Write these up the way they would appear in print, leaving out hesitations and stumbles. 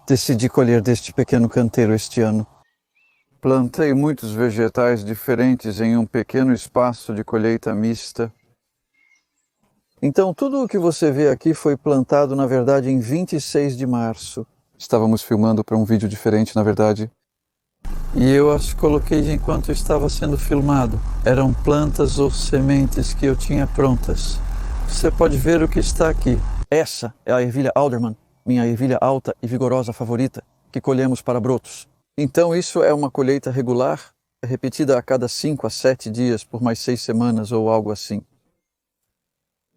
Decidi colher deste pequeno canteiro este ano. Plantei muitos vegetais diferentes em um pequeno espaço de colheita mista. Então, tudo o que você vê aqui foi plantado, na verdade, em 26 de março. Estávamos filmando para um vídeo diferente, na verdade. E eu as coloquei enquanto estava sendo filmado. Eram plantas ou sementes que eu tinha prontas. Você pode ver o que está aqui. Essa é a ervilha Alderman, minha ervilha alta e vigorosa favorita, que colhemos para brotos. Então isso é uma colheita regular, repetida a cada 5 a 7 dias por mais 6 semanas ou algo assim.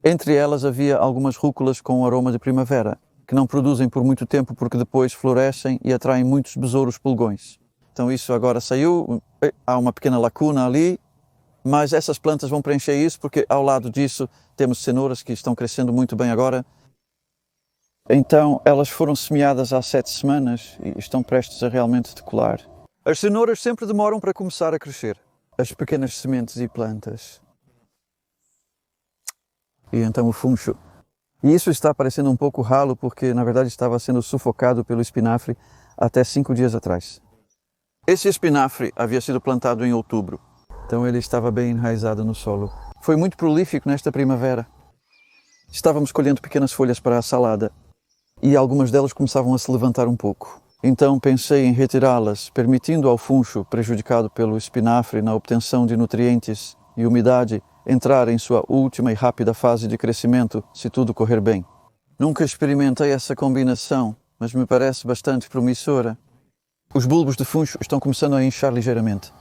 Entre elas havia algumas rúculas com aroma de primavera, que não produzem por muito tempo porque depois florescem e atraem muitos besouros pulgões. Então isso agora saiu, há uma pequena lacuna ali, mas essas plantas vão preencher isso porque ao lado disso temos cenouras que estão crescendo muito bem agora. Então elas foram semeadas há 7 semanas e estão prestes a realmente decolar. As cenouras sempre demoram para começar a crescer, as pequenas sementes e plantas. E então o funcho. E isso está parecendo um pouco ralo porque na verdade estava sendo sufocado pelo espinafre até 5 dias atrás. Esse espinafre havia sido plantado em outubro, então ele estava bem enraizado no solo. Foi muito prolífico nesta primavera. Estávamos colhendo pequenas folhas para a salada e algumas delas começavam a se levantar um pouco. Então pensei em retirá-las, permitindo ao funcho, prejudicado pelo espinafre na obtenção de nutrientes e umidade, entrar em sua última e rápida fase de crescimento, se tudo correr bem. Nunca experimentei essa combinação, mas me parece bastante promissora. Os bulbos de funcho estão começando a inchar ligeiramente.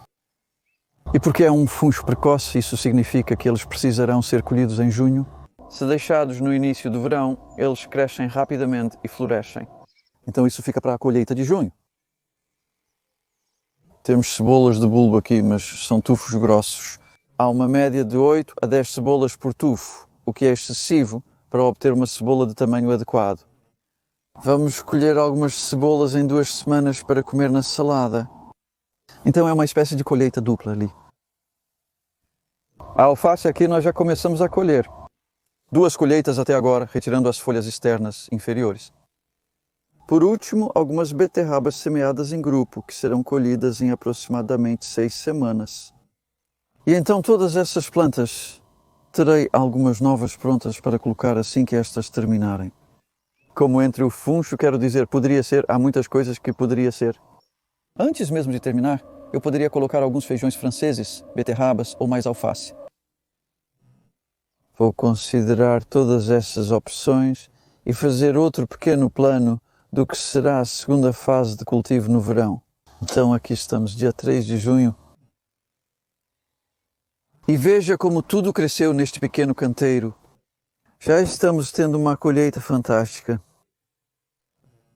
E porque é um funcho precoce, isso significa que eles precisarão ser colhidos em junho. Se deixados no início do verão, eles crescem rapidamente e florescem. Então isso fica para a colheita de junho. Temos cebolas de bulbo aqui, mas são tufos grossos. Há uma média de 8 a 10 cebolas por tufo, o que é excessivo para obter uma cebola de tamanho adequado. Vamos colher algumas cebolas em 2 semanas para comer na salada. Então é uma espécie de colheita dupla ali. A alface aqui nós já começamos a colher. 2 colheitas até agora, retirando as folhas externas inferiores. Por último, algumas beterrabas semeadas em grupo, que serão colhidas em aproximadamente 6 semanas. E então todas essas plantas, terei algumas novas prontas para colocar assim que estas terminarem. Como entre o funcho, quero dizer, poderia ser, há muitas coisas que poderia ser. Antes mesmo de terminar, eu poderia colocar alguns feijões franceses, beterrabas ou mais alface. Vou considerar todas essas opções e fazer outro pequeno plano do que será a segunda fase de cultivo no verão. Então aqui estamos, dia 3 de junho. E veja como tudo cresceu neste pequeno canteiro. Já estamos tendo uma colheita fantástica.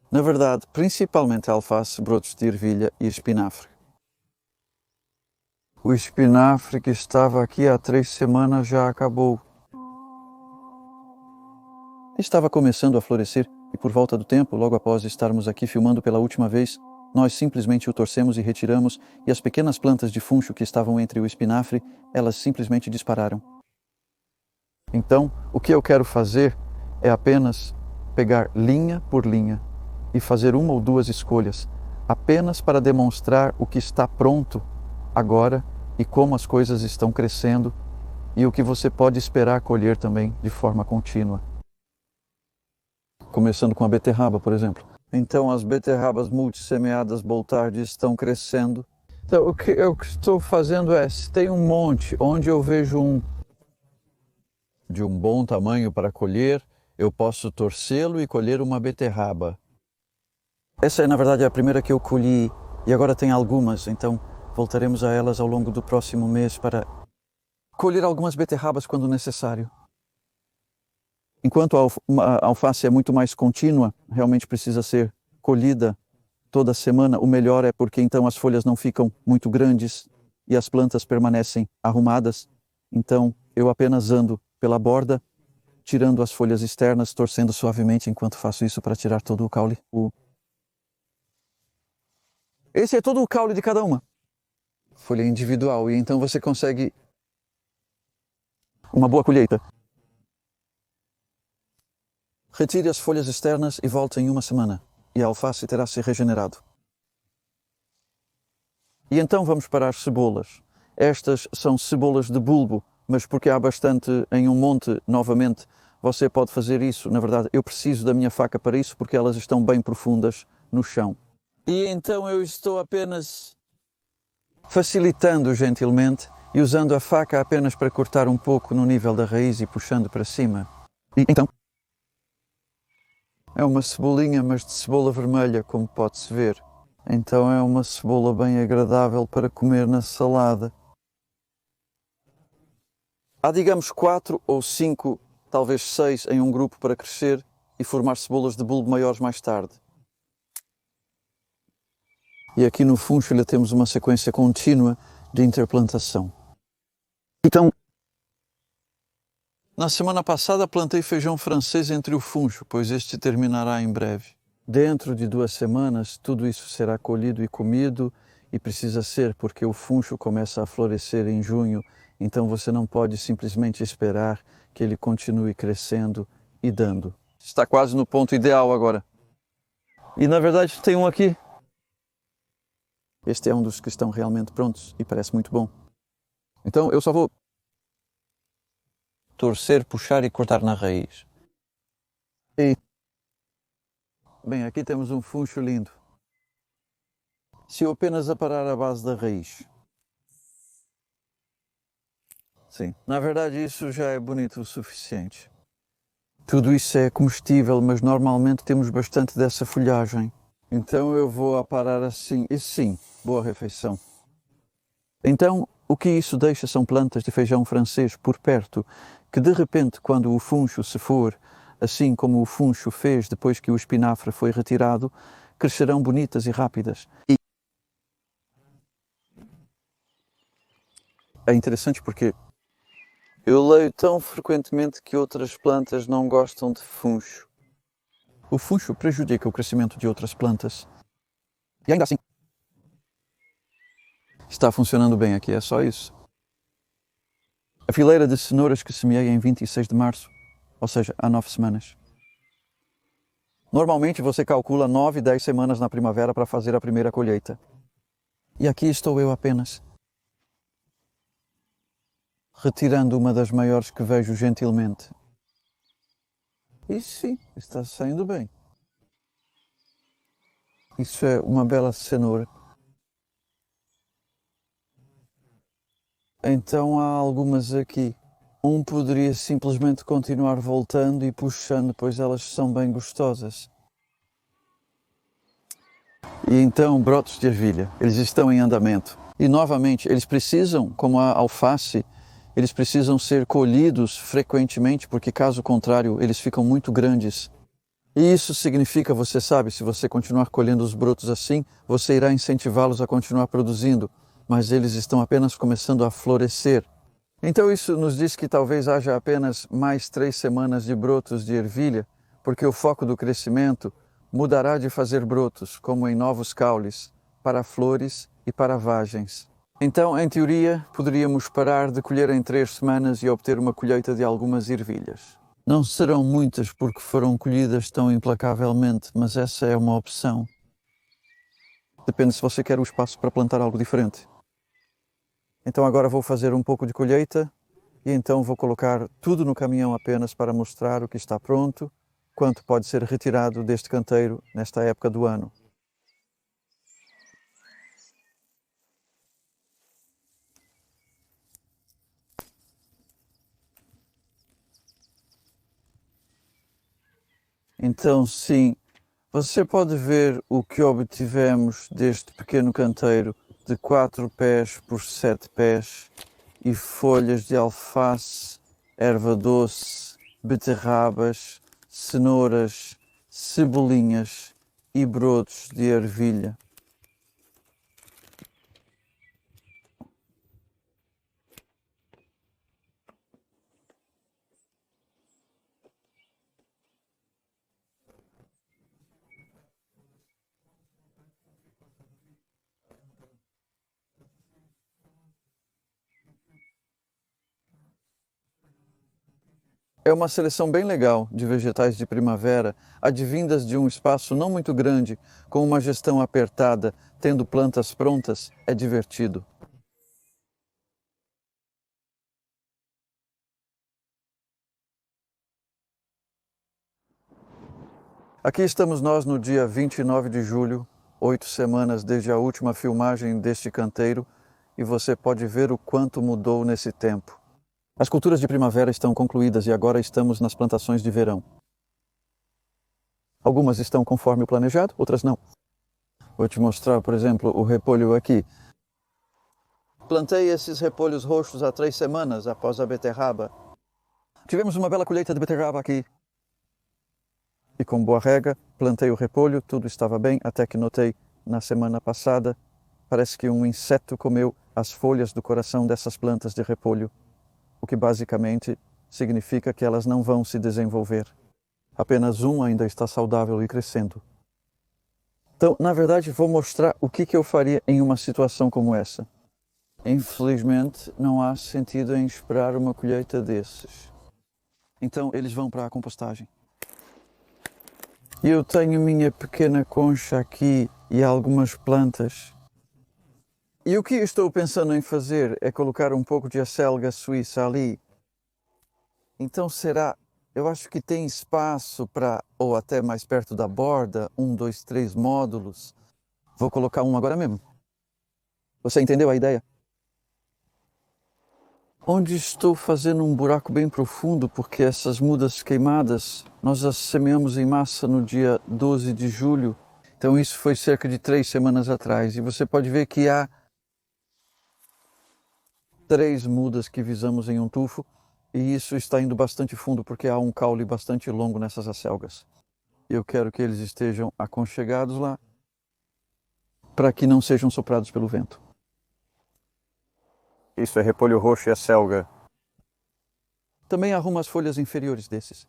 Na verdade, principalmente alface, brotos de ervilha e espinafre. O espinafre que estava aqui há 3 semanas já acabou. Estava começando a florescer e por volta do tempo, logo após estarmos aqui filmando pela última vez, nós simplesmente o torcemos e retiramos e as pequenas plantas de funcho que estavam entre o espinafre, elas simplesmente dispararam. Então, o que eu quero fazer é apenas pegar linha por linha e fazer 1 ou 2 escolhas, apenas para demonstrar o que está pronto agora e como as coisas estão crescendo e o que você pode esperar colher também de forma contínua. Começando com a beterraba, por exemplo. Então as beterrabas multissemeadas Boltard estão crescendo. Então o que eu estou fazendo é, se tem um monte onde eu vejo de um bom tamanho para colher, eu posso torcê-lo e colher uma beterraba. Essa é na verdade a primeira que eu colhi e agora tem algumas, então voltaremos a elas ao longo do próximo mês para colher algumas beterrabas quando necessário. Enquanto a alface é muito mais contínua, realmente precisa ser colhida toda semana, o melhor é porque então as folhas não ficam muito grandes e as plantas permanecem arrumadas. Então eu apenas ando pela borda, tirando as folhas externas, torcendo suavemente enquanto faço isso para tirar todo o caule. Esse é todo o caule de cada uma. Folha individual, e então você consegue uma boa colheita. Retire as folhas externas e volte em 1 semana. e a alface terá se regenerado. E então vamos para as cebolas. Estas são cebolas de bulbo, mas porque há bastante em um monte, novamente, você pode fazer isso. Na verdade, eu preciso da minha faca para isso, porque elas estão bem profundas no chão. E então eu estou apenas facilitando gentilmente e usando a faca apenas para cortar um pouco no nível da raiz e puxando para cima. E então, é uma cebolinha, mas de cebola vermelha, como pode-se ver. Então é uma cebola bem agradável para comer na salada. Há, digamos, 4 ou 5, talvez 6 em um grupo para crescer e formar cebolas de bulbo maiores mais tarde. E aqui no funcho temos uma sequência contínua de interplantação. Então, na semana passada plantei feijão francês entre o funcho, pois este terminará em breve. Dentro de 2 semanas, tudo isso será colhido e comido, e precisa ser, porque o funcho começa a florescer em junho, então você não pode simplesmente esperar que ele continue crescendo e dando. Está quase no ponto ideal agora. E na verdade tem um aqui. Este é um dos que estão realmente prontos e parece muito bom. Então eu só vou torcer, puxar e cortar na raiz. E bem, aqui temos um funcho lindo. Se eu apenas aparar a base da raiz. Sim, na verdade isso já é bonito o suficiente. Tudo isso é comestível, mas normalmente temos bastante dessa folhagem. Então eu vou aparar assim, e sim, boa refeição. Então, o que isso deixa são plantas de feijão francês por perto, que de repente, quando o funcho se for, assim como o funcho fez depois que o espinafre foi retirado, crescerão bonitas e rápidas. E é interessante porque eu leio tão frequentemente que outras plantas não gostam de funcho. O funcho prejudica o crescimento de outras plantas. E ainda assim, está funcionando bem aqui, é só isso. A fileira de cenouras que semeei em 26 de março, ou seja, há 9 semanas. Normalmente você calcula 9, 10 semanas na primavera para fazer a primeira colheita. E aqui estou eu apenas, retirando uma das maiores que vejo gentilmente. E sim, está saindo bem. Isso é uma bela cenoura. Então há algumas aqui. Um poderia simplesmente continuar voltando e puxando, pois elas são bem gostosas. E então brotos de ervilha, eles estão em andamento. E novamente, eles precisam, como a alface, eles precisam ser colhidos frequentemente, porque caso contrário, eles ficam muito grandes. E isso significa, você sabe, se você continuar colhendo os brotos assim, você irá incentivá-los a continuar produzindo, mas eles estão apenas começando a florescer. Então isso nos diz que talvez haja apenas mais 3 semanas de brotos de ervilha, porque o foco do crescimento mudará de fazer brotos, como em novos caules, para flores e para vagens. Então, em teoria, poderíamos parar de colher em 3 semanas e obter uma colheita de algumas ervilhas. Não serão muitas porque foram colhidas tão implacavelmente, mas essa é uma opção. Depende se você quer o espaço para plantar algo diferente. Então agora vou fazer um pouco de colheita e então vou colocar tudo no caminhão apenas para mostrar o que está pronto, quanto pode ser retirado deste canteiro nesta época do ano. Então sim, você pode ver o que obtivemos deste pequeno canteiro de 4 pés por 7 pés e folhas de alface, erva doce, beterrabas, cenouras, cebolinhas e brotos de ervilha. É uma seleção bem legal de vegetais de primavera, advindas de um espaço não muito grande, com uma gestão apertada, tendo plantas prontas, é divertido. Aqui estamos nós no dia 29 de julho, 8 semanas desde a última filmagem deste canteiro, e você pode ver o quanto mudou nesse tempo. As culturas de primavera estão concluídas e agora estamos nas plantações de verão. Algumas estão conforme o planejado, outras não. Vou te mostrar, por exemplo, o repolho aqui. Plantei esses repolhos roxos há 3 semanas após a beterraba. Tivemos uma bela colheita de beterraba aqui. E com boa rega, plantei o repolho, tudo estava bem, até que notei, na semana passada, parece que um inseto comeu as folhas do coração dessas plantas de repolho, o que basicamente significa que elas não vão se desenvolver. Apenas um ainda está saudável e crescendo. Então, na verdade, vou mostrar o que eu faria em uma situação como essa. Infelizmente, não há sentido em esperar uma colheita desses. Então, eles vão para a compostagem. Eu tenho minha pequena concha aqui e algumas plantas. E o que estou pensando em fazer é colocar um pouco de acelga suíça ali. Então será, eu acho que tem espaço para, ou até mais perto da borda, 1, 2, 3 módulos. Vou colocar um agora mesmo. Você entendeu a ideia? Onde estou fazendo um buraco bem profundo, porque essas mudas queimadas, nós as semeamos em massa no dia 12 de julho. Então isso foi cerca de 3 semanas atrás. E você pode ver que há 3 mudas que visamos em um tufo. E isso está indo bastante fundo, porque há um caule bastante longo nessas acelgas. Eu quero que eles estejam aconchegados lá, para que não sejam soprados pelo vento. Isso é repolho roxo e acelga. Também arruma as folhas inferiores desses.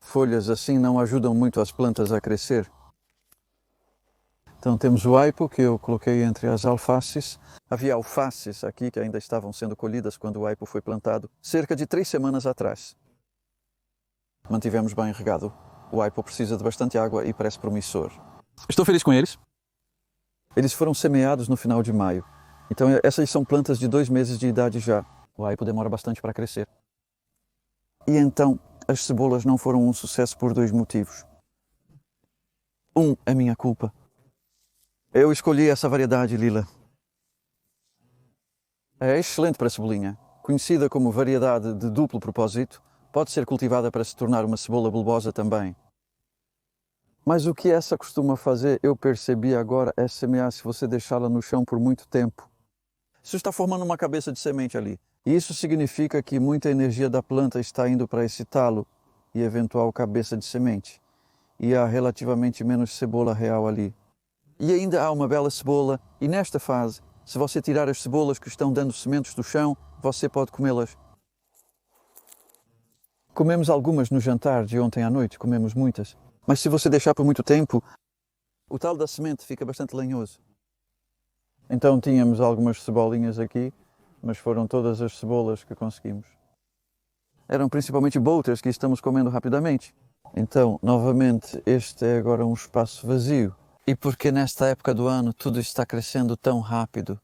Folhas assim não ajudam muito as plantas a crescer. Então temos o aipo, que eu coloquei entre as alfaces. Havia alfaces aqui que ainda estavam sendo colhidas quando o aipo foi plantado, cerca de 3 semanas atrás. Mantivemos bem regado. O aipo precisa de bastante água e parece promissor. Estou feliz com eles. Eles foram semeados no final de maio. Então essas são plantas de 2 meses de idade já. O aipo demora bastante para crescer. E então as cebolas não foram um sucesso por 2 motivos. Um é minha culpa. Eu escolhi essa variedade lila. É excelente para cebolinha. Conhecida como variedade de duplo propósito, pode ser cultivada para se tornar uma cebola bulbosa também. Mas o que essa costuma fazer, eu percebi agora, é semear se você deixá-la no chão por muito tempo. Isso está formando uma cabeça de semente ali. E isso significa que muita energia da planta está indo para esse talo e eventual cabeça de semente. E há relativamente menos cebola real ali. E ainda há uma bela cebola, e nesta fase, se você tirar as cebolas que estão dando sementes do chão, você pode comê-las. Comemos algumas no jantar de ontem à noite, comemos muitas. Mas se você deixar por muito tempo, o talo da semente fica bastante lenhoso. Então tínhamos algumas cebolinhas aqui, mas foram todas as cebolas que conseguimos. Eram principalmente bolters que estamos comendo rapidamente. Então, novamente, este é agora um espaço vazio. E porque nesta época do ano tudo está crescendo tão rápido.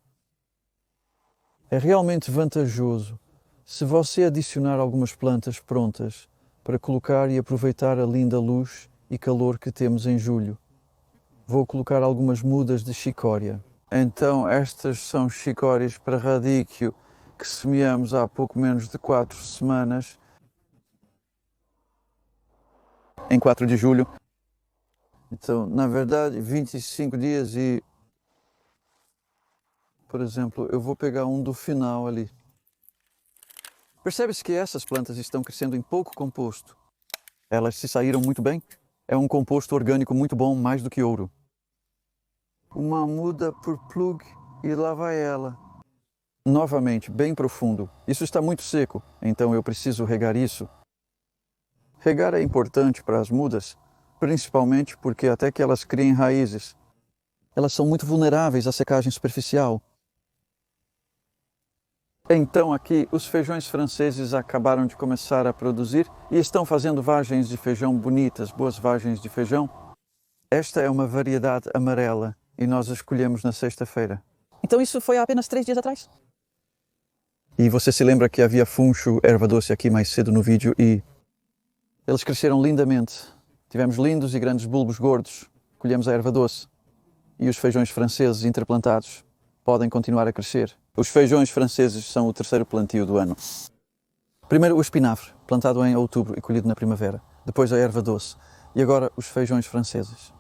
É realmente vantajoso se você adicionar algumas plantas prontas para colocar e aproveitar a linda luz e calor que temos em julho. Vou colocar algumas mudas de chicória. Então estas são chicórias para radíquio que semeamos há pouco menos de 4 semanas. Em 4 de julho. Então, na verdade, 25 dias e, por exemplo, eu vou pegar um do final ali. Percebe-se que essas plantas estão crescendo em pouco composto. Elas se saíram muito bem. É um composto orgânico muito bom, mais do que ouro. Uma muda por plug e lá vai ela. Novamente, bem profundo. Isso está muito seco, então eu preciso regar isso. Regar é importante para as mudas, principalmente porque até que elas criem raízes, elas são muito vulneráveis à secagem superficial. Então aqui os feijões franceses acabaram de começar a produzir e estão fazendo vagens de feijão bonitas, boas vagens de feijão. Esta é uma variedade amarela e nós a escolhemos na sexta-feira. Então isso foi há apenas 3 dias atrás? E você se lembra que havia funcho, erva doce aqui mais cedo no vídeo e eles cresceram lindamente. Tivemos lindos e grandes bulbos gordos. Colhemos a erva doce e os feijões franceses interplantados podem continuar a crescer. Os feijões franceses são o terceiro plantio do ano. Primeiro o espinafre, plantado em outubro e colhido na primavera. Depois a erva doce. E agora os feijões franceses.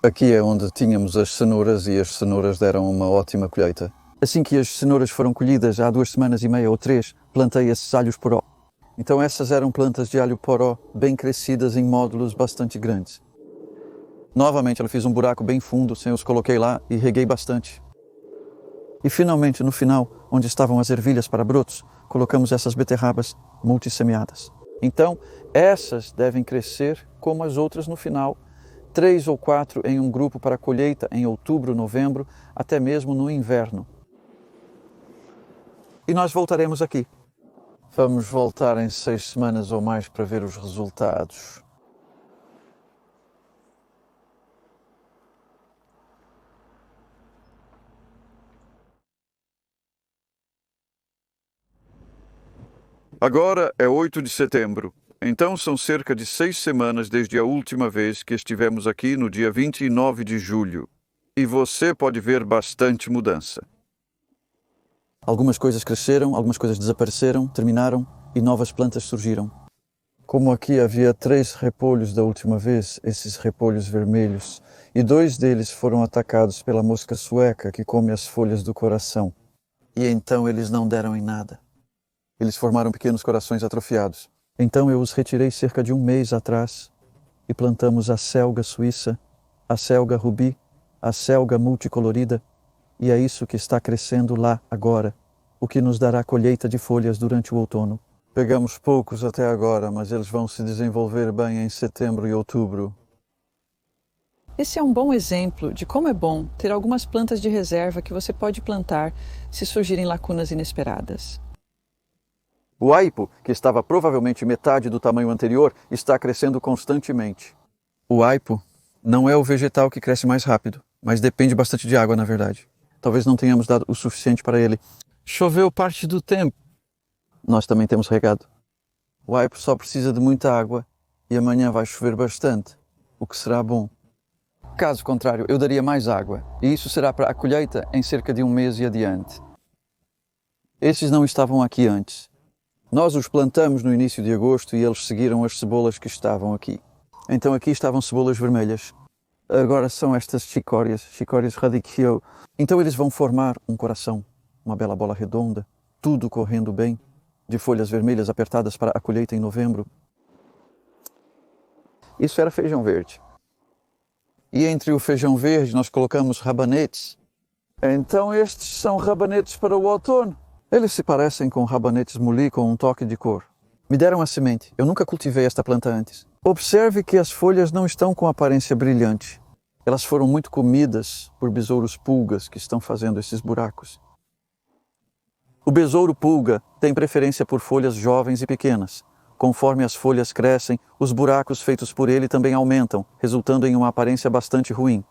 Aqui é onde tínhamos as cenouras e as cenouras deram uma ótima colheita. Assim que as cenouras foram colhidas há 2 semanas e meia ou 3, plantei esses alhos poró. Então essas eram plantas de alho poró bem crescidas em módulos bastante grandes. Novamente, eu fiz um buraco bem fundo, os coloquei lá e reguei bastante. E finalmente, no final, onde estavam as ervilhas para brotos, colocamos essas beterrabas multissemeadas. Então, essas devem crescer como as outras no final, 3 ou 4 em um grupo para colheita em outubro, novembro, até mesmo no inverno. E nós voltaremos aqui. Vamos voltar em 6 semanas ou mais para ver os resultados. Agora é 8 de setembro, então são cerca de 6 semanas desde a última vez que estivemos aqui no dia 29 de julho. E você pode ver bastante mudança. Algumas coisas cresceram, algumas coisas desapareceram, terminaram e novas plantas surgiram. Como aqui havia 3 repolhos da última vez, esses repolhos vermelhos, e 2 deles foram atacados pela mosca sueca que come as folhas do coração. E então eles não deram em nada. Eles formaram pequenos corações atrofiados. Então eu os retirei cerca de 1 mês atrás e plantamos a selga suíça, a selga rubi, a selga multicolorida, e é isso que está crescendo lá agora, o que nos dará colheita de folhas durante o outono. Pegamos poucos até agora, mas eles vão se desenvolver bem em setembro e outubro. Esse é um bom exemplo de como é bom ter algumas plantas de reserva que você pode plantar se surgirem lacunas inesperadas. O aipo, que estava provavelmente metade do tamanho anterior, está crescendo constantemente. O aipo não é o vegetal que cresce mais rápido, mas depende bastante de água, na verdade. Talvez não tenhamos dado o suficiente para ele. Choveu parte do tempo. Nós também temos regado. O aipo só precisa de muita água e amanhã vai chover bastante, o que será bom. Caso contrário, eu daria mais água, e isso será para a colheita em cerca de 1 mês e adiante. Esses não estavam aqui antes. Nós os plantamos no início de agosto e eles seguiram as cebolas que estavam aqui. Então aqui estavam cebolas vermelhas. Agora são estas chicórias radicchio. Então eles vão formar um coração, uma bela bola redonda, tudo correndo bem, de folhas vermelhas apertadas para a colheita em novembro. Isso era feijão verde. E entre o feijão verde nós colocamos rabanetes. Então estes são rabanetes para o outono. Eles se parecem com rabanetes moli com um toque de cor. Me deram a semente. Eu nunca cultivei esta planta antes. Observe que as folhas não estão com aparência brilhante. Elas foram muito comidas por besouros pulgas que estão fazendo esses buracos. O besouro pulga tem preferência por folhas jovens e pequenas. Conforme as folhas crescem, os buracos feitos por ele também aumentam, resultando em uma aparência bastante ruim.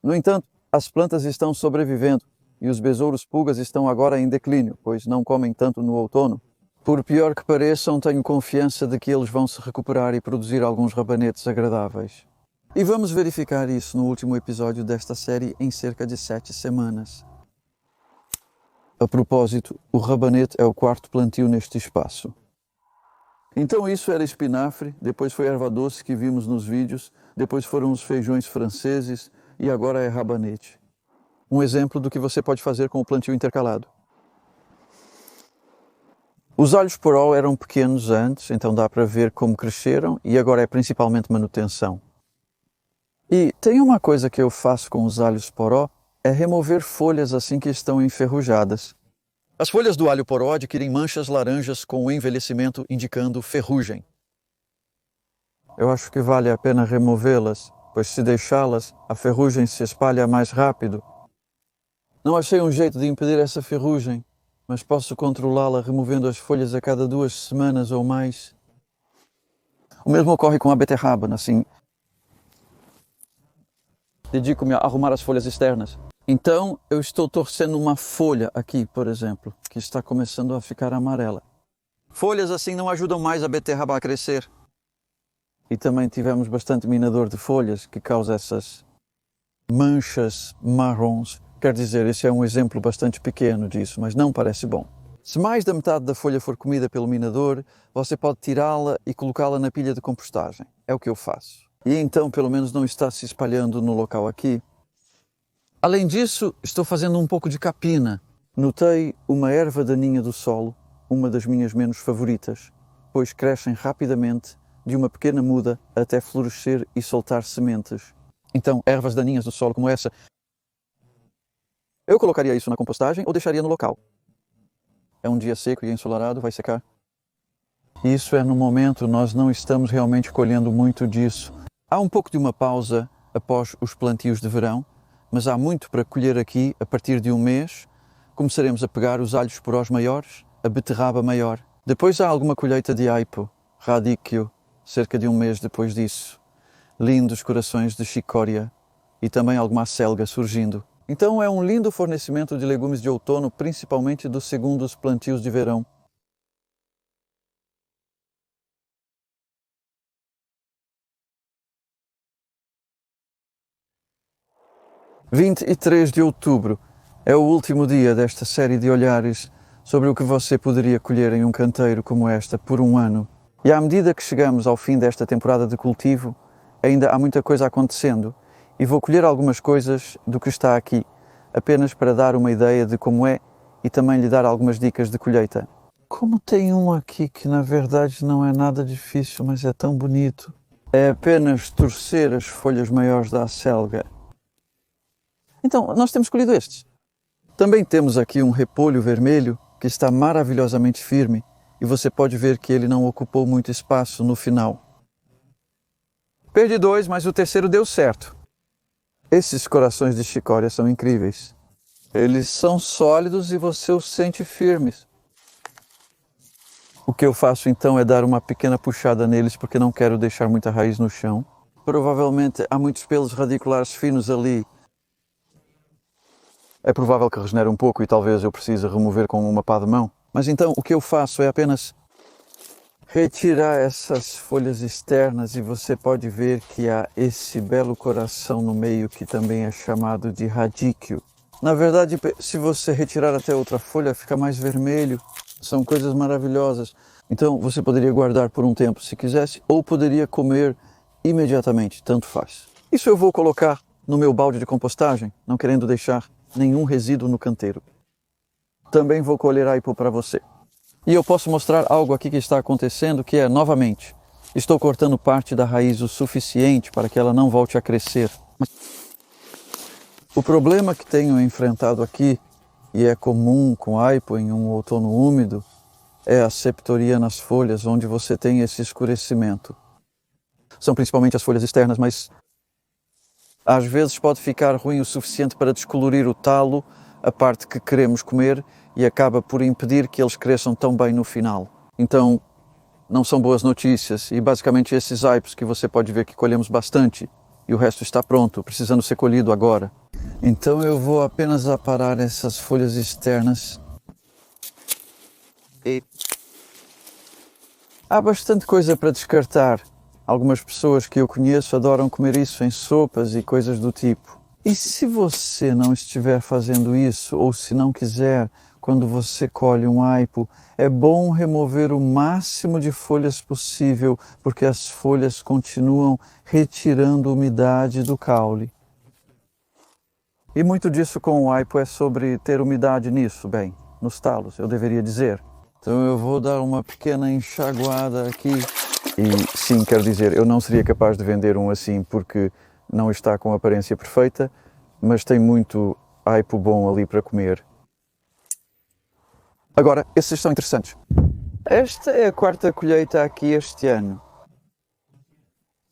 No entanto, as plantas estão sobrevivendo e os besouros pulgas estão agora em declínio, pois não comem tanto no outono. Por pior que pareçam, tenho confiança de que eles vão se recuperar e produzir alguns rabanetes agradáveis. E vamos verificar isso no último episódio desta série em cerca de 7 semanas. A propósito, o rabanete é o 4º plantio neste espaço. Então isso era espinafre, depois foi erva doce que vimos nos vídeos, depois foram os feijões franceses e agora é rabanete. Um exemplo do que você pode fazer com o plantio intercalado. Os alhos poró eram pequenos antes, então dá para ver como cresceram e agora é principalmente manutenção. E tem uma coisa que eu faço com os alhos poró, é remover folhas assim que estão enferrujadas. As folhas do alho poró adquirem manchas laranjas com o envelhecimento indicando ferrugem. Eu acho que vale a pena removê-las, pois se deixá-las, a ferrugem se espalha mais rápido. Não achei um jeito de impedir essa ferrugem, mas posso controlá-la removendo as folhas a cada 2 semanas ou mais. O mesmo ocorre com a beterraba, assim. Dedico-me a arrumar as folhas externas. Então, eu estou torcendo uma folha aqui, por exemplo, que está começando a ficar amarela. Folhas assim não ajudam mais a beterraba a crescer. E também tivemos bastante minador de folhas que causa essas manchas marrons. Quer dizer, esse é um exemplo bastante pequeno disso, mas não parece bom. Se mais da metade da folha for comida pelo minador, você pode tirá-la e colocá-la na pilha de compostagem. É o que eu faço. E então, pelo menos, não está se espalhando no local aqui. Além disso, estou fazendo um pouco de capina. Notei uma erva daninha do solo, uma das minhas menos favoritas, pois crescem rapidamente de uma pequena muda até florescer e soltar sementes. Então, ervas daninhas do solo como essa, eu colocaria isso na compostagem ou deixaria no local. É um dia seco e ensolarado, vai secar. Isso é no momento, nós não estamos realmente colhendo muito disso. Há um pouco de uma pausa após os plantios de verão, mas há muito para colher aqui a partir de um mês. Começaremos a pegar os alhos porós maiores, a beterraba maior. Depois há alguma colheita de aipo, radicchio, cerca de um mês depois disso. Lindos corações de chicória e também alguma acelga surgindo. Então é um lindo fornecimento de legumes de outono, principalmente dos segundos plantios de verão. (23 de outubro) é o último dia desta série de olhares sobre o que você poderia colher em um canteiro como esta por um ano. E à medida que chegamos ao fim desta temporada de cultivo, ainda há muita coisa acontecendo e vou colher algumas coisas do que está aqui, apenas para dar uma ideia de como é e também lhe dar algumas dicas de colheita. Como tem um aqui que na verdade não é nada difícil, mas é tão bonito. É apenas torcer as folhas maiores da acelga. Então, nós temos colhido estes. Também temos aqui um repolho vermelho que está maravilhosamente firme e você pode ver que ele não ocupou muito espaço no final. Perdi 2, mas o terceiro deu certo. Esses corações de chicória são incríveis. Eles são sólidos e você os sente firmes. O que eu faço então é dar uma pequena puxada neles porque não quero deixar muita raiz no chão. Provavelmente há muitos pelos radiculares finos ali. É provável que regenere um pouco e talvez eu precise remover com uma pá de mão. Mas então o que eu faço é apenas retirar essas folhas externas e você pode ver que há esse belo coração no meio que também é chamado de radíquio. Na verdade, se você retirar até outra folha, fica mais vermelho. São coisas maravilhosas. Então você poderia guardar por um tempo se quisesse ou poderia comer imediatamente, tanto faz. Isso eu vou colocar no meu balde de compostagem, não querendo deixar nenhum resíduo no canteiro. Também vou colher aipo para você. E eu posso mostrar algo aqui que está acontecendo, que é, novamente, estou cortando parte da raiz o suficiente para que ela não volte a crescer. O problema que tenho enfrentado aqui, e é comum com aipo em um outono úmido, é a septoria nas folhas, onde você tem esse escurecimento. São principalmente as folhas externas, mas às vezes pode ficar ruim o suficiente para descolorir o talo, a parte que queremos comer, e acaba por impedir que eles cresçam tão bem no final. Então, não são boas notícias. E basicamente esses aipos que você pode ver que colhemos bastante, e o resto está pronto, precisando ser colhido agora. Então eu vou apenas aparar essas folhas externas. E há bastante coisa para descartar. Algumas pessoas que eu conheço adoram comer isso em sopas e coisas do tipo. E se você não estiver fazendo isso, ou se não quiser, quando você colhe um aipo, é bom remover o máximo de folhas possível, porque as folhas continuam retirando umidade do caule. E muito disso com o aipo é sobre ter umidade nisso, bem, nos talos, eu deveria dizer. Então eu vou dar uma pequena enxaguada aqui. E sim, quero dizer, eu não seria capaz de vender um assim porque não está com a aparência perfeita, mas tem muito aipo bom ali para comer. Agora, esses são interessantes. Esta é a 4ª colheita aqui este ano.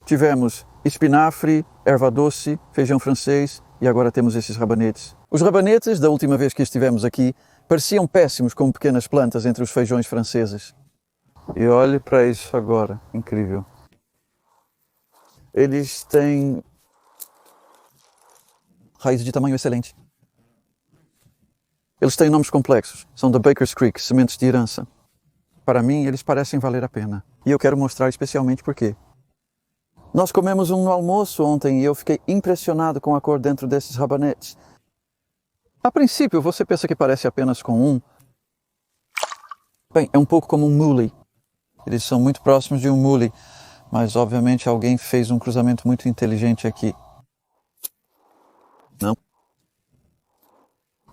Tivemos espinafre, erva doce, feijão francês e agora temos esses rabanetes. Os rabanetes, da última vez que estivemos aqui, pareciam péssimos como pequenas plantas entre os feijões franceses. E olhe para isso agora, incrível. Eles têm raízes de tamanho excelente. Eles têm nomes complexos, são da Baker's Creek, sementes de herança. Para mim, eles parecem valer a pena. E eu quero mostrar especialmente por quê. Nós comemos um almoço ontem e eu fiquei impressionado com a cor dentro desses rabanetes. A princípio, você pensa que parece apenas com um. Bem, é um pouco como um muesli. Eles são muito próximos de um muesli, mas obviamente alguém fez um cruzamento muito inteligente aqui. Não.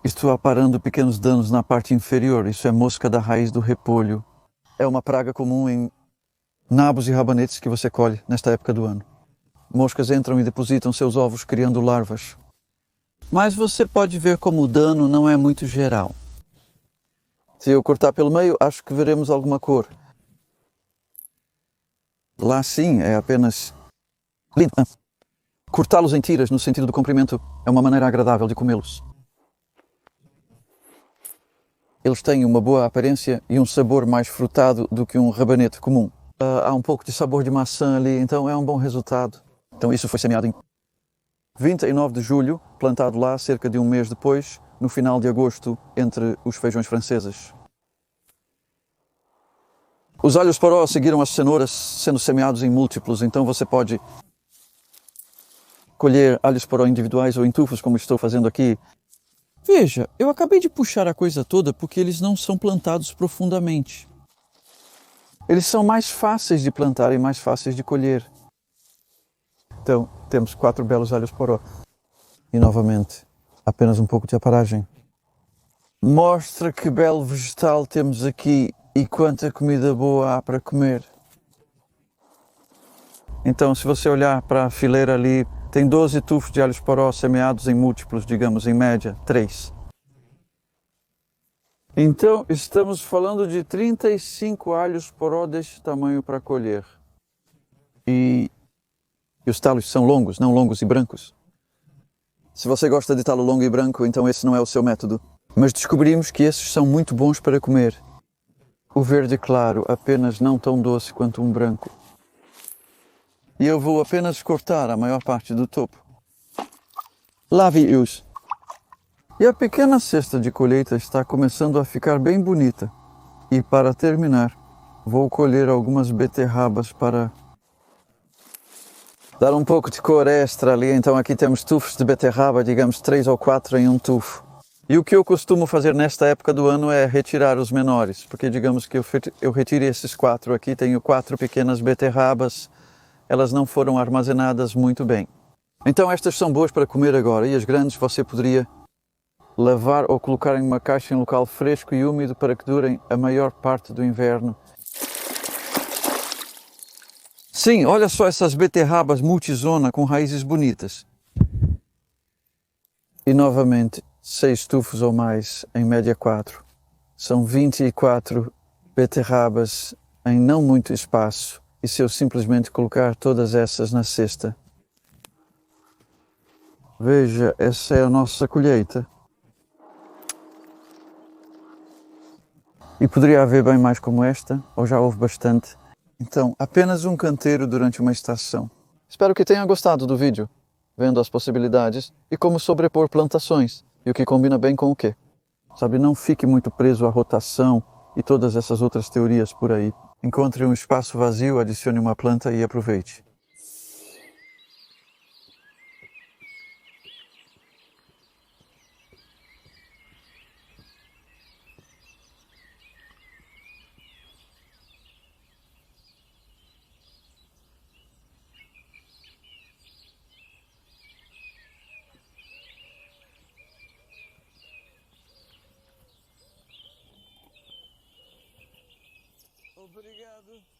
Estou aparando pequenos danos na parte inferior. Isso é mosca da raiz do repolho. É uma praga comum em nabos e rabanetes que você colhe nesta época do ano. Moscas entram e depositam seus ovos criando larvas. Mas você pode ver como o dano não é muito geral. Se eu cortar pelo meio, acho que veremos alguma cor. Lá sim, é apenas lindo. Cortá-los em tiras, no sentido do comprimento, é uma maneira agradável de comê-los. Eles têm uma boa aparência e um sabor mais frutado do que um rabanete comum. Há um pouco de sabor de maçã ali, então é um bom resultado. Então isso foi semeado em 29 de julho, plantado lá cerca de um mês depois, no final de agosto, entre os feijões franceses. Os alhos poró seguiram as cenouras sendo semeados em múltiplos, então você pode colher alhos poró individuais ou em tufos, como estou fazendo aqui. Veja, eu acabei de puxar a coisa toda porque eles não são plantados profundamente. Eles são mais fáceis de plantar e mais fáceis de colher. Então, temos 4 belos alhos poró. E novamente, apenas um pouco de aparagem. Mostra que belo vegetal temos aqui e quanta comida boa há para comer. Então, se você olhar para a fileira ali, tem 12 tufos de alhos poró semeados em múltiplos, digamos, em média, 3. Então, estamos falando de 35 alhos poró deste tamanho para colher. E os talos são longos, não longos e brancos. Se você gosta de talo longo e branco, então esse não é o seu método. Mas descobrimos que esses são muito bons para comer. O verde claro, apenas não tão doce quanto um branco. E eu vou apenas cortar a maior parte do topo. Lave-os. E a pequena cesta de colheita está começando a ficar bem bonita. E para terminar, vou colher algumas beterrabas para dar um pouco de cor extra ali. Então aqui temos tufos de beterraba, digamos 3 ou 4 em um tufo. E o que eu costumo fazer nesta época do ano é retirar os menores, porque digamos que eu retire esses 4 aqui, tenho 4 pequenas beterrabas. Elas não foram armazenadas muito bem. Então estas são boas para comer agora, e as grandes você poderia lavar ou colocar em uma caixa em local fresco e úmido para que durem a maior parte do inverno. Sim, olha só essas beterrabas multizona com raízes bonitas. E novamente, 6 tufos ou mais, em média 4. São 24 beterrabas em não muito espaço. E se eu simplesmente colocar todas essas na cesta? Veja, essa é a nossa colheita. E poderia haver bem mais como esta, ou já houve bastante. Então, apenas um canteiro durante uma estação. Espero que tenha gostado do vídeo, vendo as possibilidades e como sobrepor plantações, e o que combina bem com o quê. Sabe, não fique muito preso à rotação e todas essas outras teorias por aí. Encontre um espaço vazio, adicione uma planta e aproveite. Obrigado.